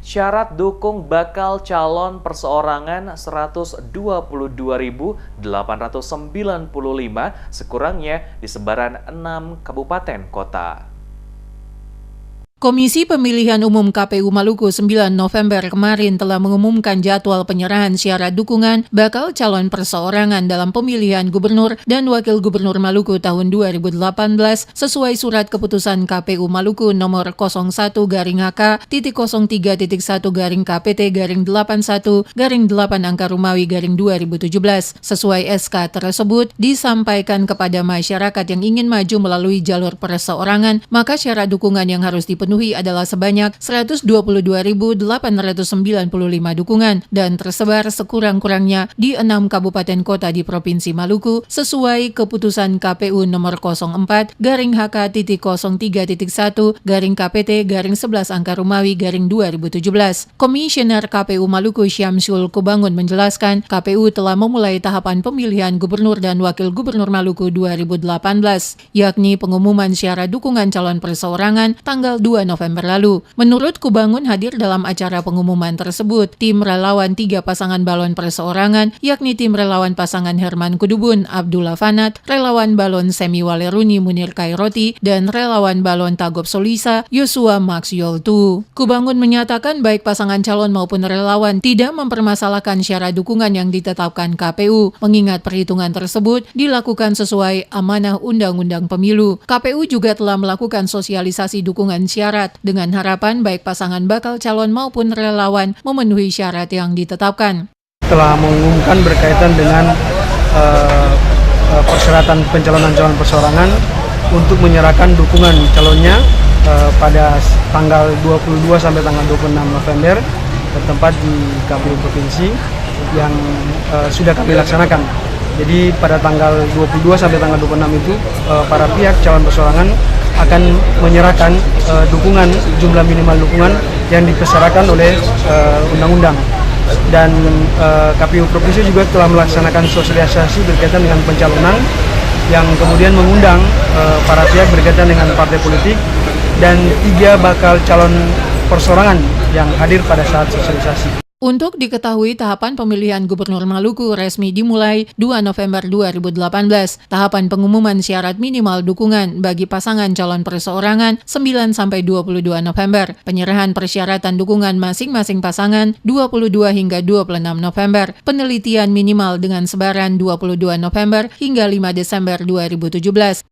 Syarat dukung bakal calon perseorangan 122.895 sekurangnya di sebaran 6 kabupaten kota. Komisi Pemilihan Umum KPU Maluku 9 November kemarin telah mengumumkan jadwal penyerahan syarat dukungan bakal calon perseorangan dalam pemilihan gubernur dan wakil gubernur Maluku tahun 2018 sesuai surat keputusan KPU Maluku nomor 01-KPT-031-KPT-81-8 Sesuai SK tersebut disampaikan kepada masyarakat yang ingin maju melalui jalur perseorangan, maka syarat dukungan yang harus dipenuhi adalah sebanyak 122.895 dukungan dan tersebar sekurang-kurangnya di 6 kabupaten kota di Provinsi Maluku sesuai keputusan KPU nomor 04-HK.03.1-KPT-11-Rumawi-2017. Komisioner KPU Maluku Syamsul Kubangun menjelaskan KPU telah memulai tahapan pemilihan gubernur dan wakil gubernur Maluku 2018, yakni pengumuman syarat dukungan calon perseorangan tanggal 2 November lalu. Menurut Kubangun, hadir dalam acara pengumuman tersebut tim relawan 3 pasangan balon perseorangan, yakni tim relawan pasangan Herman Kudubun Abdullah Fanat, relawan balon Semi Waleruni Munir Kairoti, dan relawan balon Tagop Solisa Yosua Max Yoltu. Kubangun menyatakan baik pasangan calon maupun relawan tidak mempermasalahkan syarat dukungan yang ditetapkan KPU, mengingat perhitungan tersebut dilakukan sesuai amanah Undang-Undang Pemilu. KPU juga telah melakukan sosialisasi dukungan syarat dengan harapan baik pasangan bakal calon maupun relawan memenuhi syarat yang ditetapkan. Telah mengumumkan berkaitan dengan persyaratan pencalonan calon perseorangan untuk menyerahkan dukungan calonnya pada tanggal 22 sampai tanggal 26 November bertempat di KPU Provinsi yang sudah kami laksanakan. Jadi pada tanggal 22 sampai tanggal 26 itu para pihak calon perseorangan akan menyerahkan dukungan, jumlah minimal dukungan yang dipersyaratkan oleh undang-undang. Dan KPU Provinsi juga telah melaksanakan sosialisasi berkaitan dengan pencalonan yang kemudian mengundang para pihak berkaitan dengan partai politik dan 3 bakal calon perseorangan yang hadir pada saat sosialisasi. Untuk diketahui, tahapan pemilihan Gubernur Maluku resmi dimulai 2 November 2018. Tahapan pengumuman syarat minimal dukungan bagi pasangan calon perseorangan 9-22 November. Penyerahan persyaratan dukungan masing-masing pasangan 22 hingga 26 November. Penelitian minimal dengan sebaran 22 November hingga 5 Desember 2017.